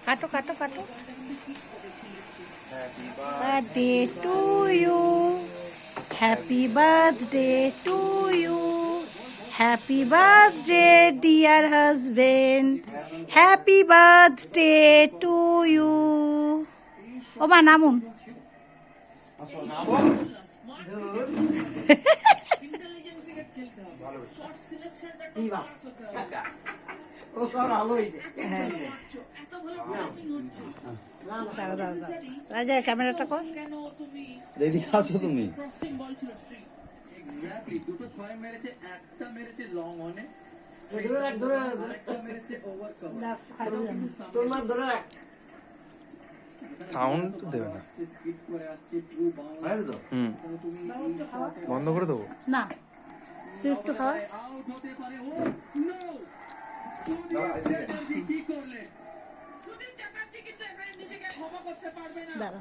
কাটো কাটো কাটো। Birthday to you, happy birthday to you, happy birthday dear husband, happy birthday to you. ও মা নামুন। রাজা ক্যামেরাটা কর। এদিকে আসো তুমি। সাউন্ড তো দেবে না, বন্ধ করে দেবো না, তুই একটু খাওয়া। দাঁড়া।